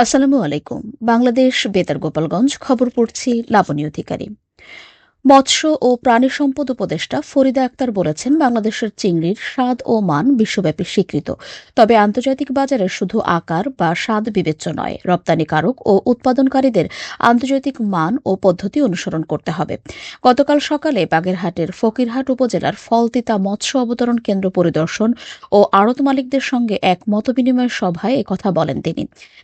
আসসালামু আলাইকুম। বাংলাদেশ বেতার গোপালগঞ্জ খবর পড়ছি লাবণী অধিকারী। মৎস্য ও প্রাণী সম্পদ উপদেষ্টা ফরিদা আক্তার বলেছেন, বাংলাদেশের চিংড়ির স্বাদ ও মান বিশ্বব্যাপী স্বীকৃত। তবে আন্তর্জাতিক বাজারে শুধু আকার বা স্বাদ বিবেচ্য নয়, রপ্তানিকারক ও উৎপাদনকারীদের আন্তর্জাতিক মান ও পদ্ধতি অনুসরণ করতে হবে। গতকাল সকালে বাগেরহাটের ফকিরহাট উপজেলার ফলতিতা মৎস্য অবতরণ কেন্দ্র পরিদর্শন ও আড়ত মালিকদের সঙ্গে এক মতবিনিময় সভায় একথা বলেন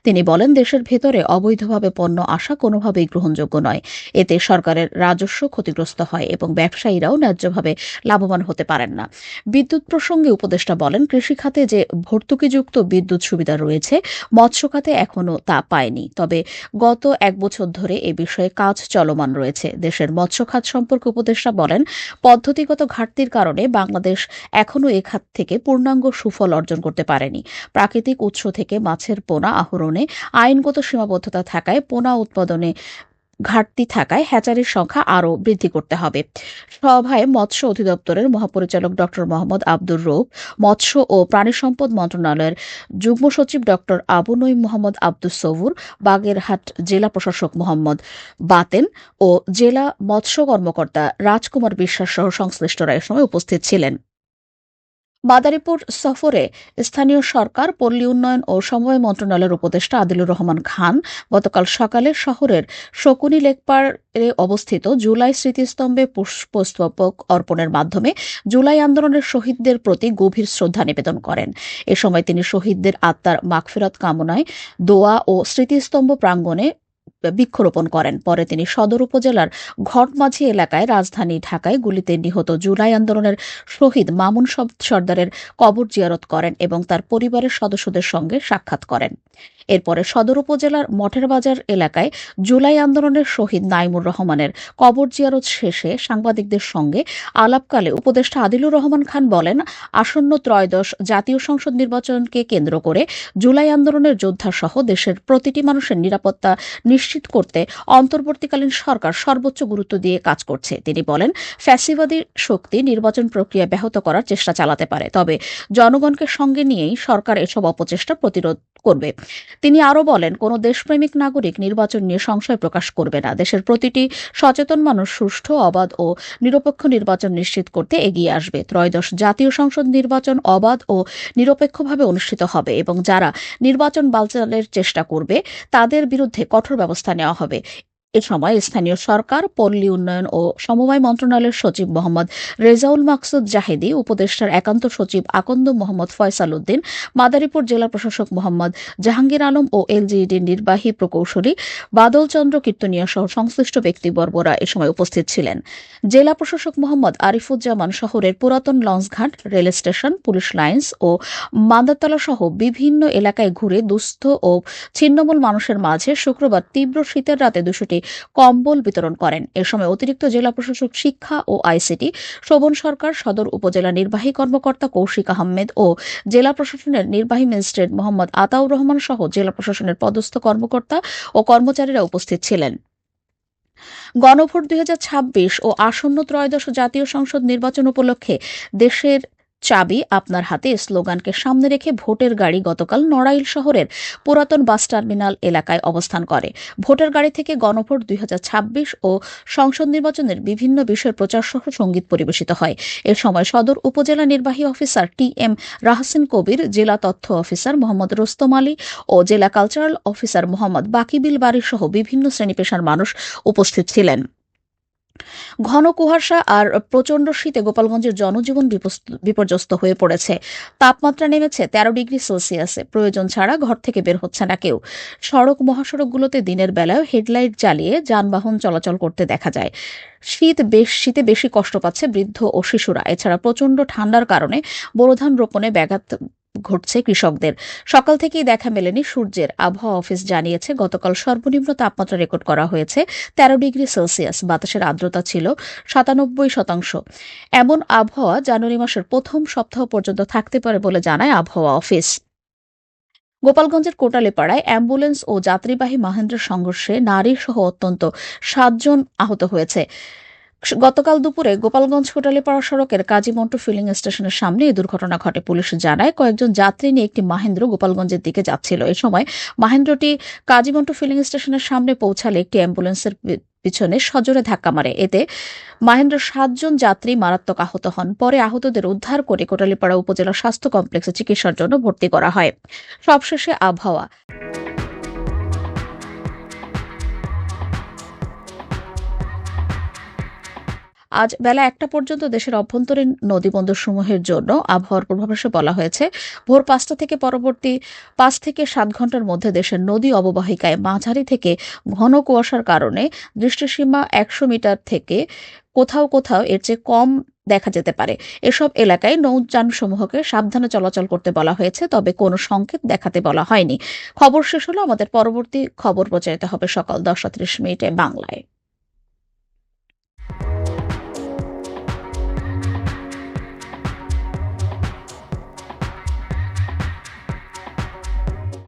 তিনি বলেন, দেশের ভেতরে অবৈধভাবে পণ্য আসা কোনোভাবেই গ্রহণযোগ্য নয়। এতে সরকারের রাজস্ব ক্ষতিগ্রস্ত হয় এবং ব্যবসায়ীরাও ন্যায্যভাবে লাভবান হতে পারেন না। বিদ্যুৎ প্রসঙ্গে উপদেষ্টা বলেন, কৃষিখাতে যে ভর্তুকিযুক্ত বিদ্যুৎ সুবিধা রয়েছে, মৎস্য খাতে এখনও তা পায়নি। তবে গত এক বছর ধরে এ বিষয়ে কাজ চলমান রয়েছে। দেশের মৎস্য খাত সম্পর্কে উপদেষ্টা বলেন, পদ্ধতিগত ঘাটতির কারণে বাংলাদেশ এখনও এ খাত থেকে পূর্ণাঙ্গ সুফল অর্জন করতে পারেনি। প্রাকৃতিক উৎস থেকে মাছের পোনা আহরণে আইনগত সীমাবদ্ধতা থাকায় পোনা উৎপাদনে ঘাটতি থাকায় হ্যাচারির সংখ্যা আরও বৃদ্ধি করতে হবে। সভায় মৎস্য অধিদপ্তরের মহাপরিচালক ড মোহাম্মদ আব্দুর রউফ, মৎস্য ও প্রাণী সম্পদ মন্ত্রণালয়ের যুগ্ম সচিব ড আবু নঈম মোহাম্মদ আব্দুস সবুর, বাগেরহাট জেলা প্রশাসক মোহাম্মদ বাতেন ও জেলা মৎস্য কর্মকর্তা রাজকুমার বিশ্বাস সহ সংশ্লিষ্টরা এ সময় উপস্থিত ছিলেন। মাদারীপুর সফরে স্থানীয় সরকার, পল্লী উন্নয়ন ও সমবায় মন্ত্রণালয়ের উপদেষ্টা আদিলুর রহমান খান গতকাল সকালে শহরের শকুনি লেকপাড়ে অবস্থিত জুলাই স্মৃতিস্তম্ভে পুষ্পস্তবক অর্পণের মাধ্যমে জুলাই আন্দোলনের শহীদদের প্রতি গভীর শ্রদ্ধা নিবেদন করেন। এ সময় তিনি শহীদদের আত্মার মাগফিরাত কামনায় দোয়া ও স্মৃতিস্তম্ভ প্রাঙ্গণে বৃক্ষরোপণ করেন। পরে তিনি সদর উপজেলার ঘটমাঝি এলাকায় রাজধানী ঢাকায় গুলিতে নিহত জুলাই আন্দোলনের শহীদ মামুন সর্দারের কবর জিয়ারত করেন এবং তার পরিবারের সদস্যদের সঙ্গে সাক্ষাৎ করেন। এরপরে সদর উপজেলার মঠের বাজার এলাকায় জুলাই আন্দোলনের শহীদ নাইমুর রহমানের কবর জিয়ারত শেষে সাংবাদিকদের সঙ্গে আলাপকালে উপদেষ্টা আদিলুর রহমান খান বলেন, আসন্ন ত্রয়োদশ জাতীয় সংসদ নির্বাচনকে কেন্দ্র করে জুলাই আন্দোলনের যোদ্ধাসহ দেশের প্রতিটি মানুষের নিরাপত্তা নিশ্চিত করতে অন্তর্বর্তীকালীন সরকার সর্বোচ্চ গুরুত্ব দিয়ে কাজ করছে। তিনি বলেন, ফ্যাসিবাদী শক্তি নির্বাচন প্রক্রিয়া ব্যাহত করার চেষ্টা চালাতে পারে, তবে জনগণকে সঙ্গে নিয়েই সরকার এসব অপচেষ্টা প্রতিরোধ করবে। তিনি আরও বলেন, কোনো দেশপ্রেমিক নাগরিক নির্বাচন নিয়ে সংশয় প্রকাশ করবে না। দেশের প্রতিটি সচেতন মানুষ সুষ্ঠু, অবাধ ও নিরপেক্ষ নির্বাচন নিশ্চিত করতে এগিয়ে আসবে। ত্রয়োদশ জাতীয় সংসদ নির্বাচন অবাধ ও নিরপেক্ষভাবে অনুষ্ঠিত হবে এবং যারা নির্বাচন বানচালের চেষ্টা করবে তাদের বিরুদ্ধে কঠোর ব্যবস্থা নেওয়া হবে। এ সময় স্থানীয় সরকার, পল্লী উন্নয়ন ও সমবায় মন্ত্রণালয়ের সচিব মোহাম্মদ রেজাউল মাকসুদ জাহেদী, উপদেষ্টার একান্ত সচিব আকন্দ মোহাম্মদ ফয়সাল উদ্দিন, মাদারীপুর জেলা প্রশাসক মোহাম্মদ জাহাঙ্গীর আলম ও এলজিইডির নির্বাহী প্রকৌশলী বাদল চন্দ্র কীর্তনিয়া সহ সংশ্লিষ্ট ব্যক্তিবর্গরা এ সময় উপস্থিত ছিলেন। জেলা প্রশাসক মোহাম্মদ আরিফুজ্জামান শহরের পুরাতন লঞ্চঘাট, রেল স্টেশন, পুলিশ লাইন্স ও মান্দারতলা সহ বিভিন্ন এলাকায় ঘুরে দুস্থ ও ছিন্নমূল মানুষের মাঝে শুক্রবার তীব্র শীতের রাতে 200টি কম্বল বিতরণ করেন। এ সময় অতিরিক্ত জেলা প্রশাসক শিক্ষা ও আইসিটি শোভন সরকার, সদর উপজেলা নির্বাহী কর্মকর্তা কৌশিক আহমেদ ও জেলা প্রশাসনের নির্বাহী ম্যাজিস্ট্রেট মোহাম্মদ আতাউর রহমান সহ জেলা প্রশাসনের পদস্থ কর্মকর্তা ও কর্মচারীরা উপস্থিত ছিলেন। গণভোট 2026 ও আসন্ন ত্রয়োদশ জাতীয় সংসদ নির্বাচন উপলক্ষে দেশের চাবি আপনার হাতে স্লোগানকে সামনে রেখে ভোটের গাড়ি গতকাল নড়াইল শহরের পুরাতন বাস টার্মিনাল এলাকায় অবস্থান করে। ভোটের গাড়ি থেকে গণভোট 2026 ও সংসদ নির্বাচনের বিভিন্ন বিষয়ের প্রচার সহ সঙ্গীত পরিবেশিত হয়। এ সময় সদর উপজেলা নির্বাহী অফিসার টি.এম. রাহসিন কবির, জেলা তথ্য অফিসার মোহাম্মদ রোস্তম আলী ও জেলা কালচারাল অফিসার মোহাম্মদ বাকিবিল বাড়ি সহ বিভিন্ন শ্রেণী পেশার মানুষ উপস্থিত ছিলেন। ঘন কুয়াশা আর প্রচণ্ড শীতে গোপালগঞ্জের জনজীবন বিপর্যস্ত হয়ে পড়েছে। তাপমাত্রা নেমেছে 13 ডিগ্রি সেলসিয়াসে। প্রয়োজন ছাড়া ঘর থেকে বের হচ্ছে না কেউ। মহাসড়কগুলোতে দিনের বেলায় হেডলাইট জ্বালিয়ে যানবাহন চলাচল করতে দেখা যায়। শীতে বেশি কষ্ট পাচ্ছে বৃদ্ধ ও শিশুরা। এছাড়া প্রচণ্ড ঠান্ডার কারণে বোরো ধান রোপণে ব্যাঘাত ঘটছে কৃষকদের। সকাল থেকেই দেখা মেলেনি সূর্যের। আবহাওয়া অফিস জানিয়েছে, গতকাল সর্বনিম্ন তাপমাত্রা রেকর্ড করা হয়েছে 13 ডিগ্রি সেলসিয়াস। বাতাসের আর্দ্রতা ছিল 97%। এমন আবহাওয়া জানুয়ারি মাসের প্রথম সপ্তাহ পর্যন্ত থাকতে পারে বলে জানায় আবহাওয়া অফিস। গোপালগঞ্জের কোটালীপাড়ায় অ্যাম্বুলেন্স ও যাত্রীবাহী মাহেন্দ্রের সংঘর্ষে নারী সহ অন্তত 7 জন আহত হয়েছে। গতকাল দুপুরে গোপালগঞ্জ কোটালীপাড়া সড়কের কাজী মন্টু ফিলিং স্টেশনের সামনে এই দুর্ঘটনা ঘটে। পুলিশ জানায়, কয়েকজন যাত্রী নিয়ে একটি মাহেন্দ্র গোপালগঞ্জের দিকে যাচ্ছিল। এ সময় মাহেন্দ্রটি কাজী মন্টু ফিলিং স্টেশনের সামনে পৌঁছালে একটি অ্যাম্বুলেন্সের পিছনে সজোরে ধাক্কা মারে। এতে মাহেন্দ্রের ৭ জন যাত্রী মারাত্মক আহত হন। পরে আহতদের উদ্ধার করে কোটালীপাড়া উপজেলা স্বাস্থ্য কমপ্লেক্সে চিকিৎসার জন্য ভর্তি করা হয়। সবশেষে আবহাওয়া। আজ বেলা ১টা পর্যন্ত দেশের অভ্যন্তরীণ নদীবন্দরসমূহের জন্য আবহাওয়ার পূর্বাভাসে বলা হয়েছে, ভোর ৫টা থেকে পরবর্তী ৫ থেকে ৭ ঘণ্টার মধ্যে দেশের নদী অববাহিকায় মাঝারি থেকে ঘন কুয়াশার কারণে দৃষ্টিসীমা ১০০ মিটার থেকে কোথাও কোথাও এর চেয়ে কম দেখা যেতে পারে। এসব এলাকায় নৌযানসমূহকে সাবধানে চলাচল করতে বলা হয়েছে, তবে কোনো সংকেত দেখাতে বলা হয়নি। খবর শেষ হলো। আমাদের পরবর্তী খবর প্রচারিত হবে সকাল ১০টা ৩০ মিনিটে বাংলায়।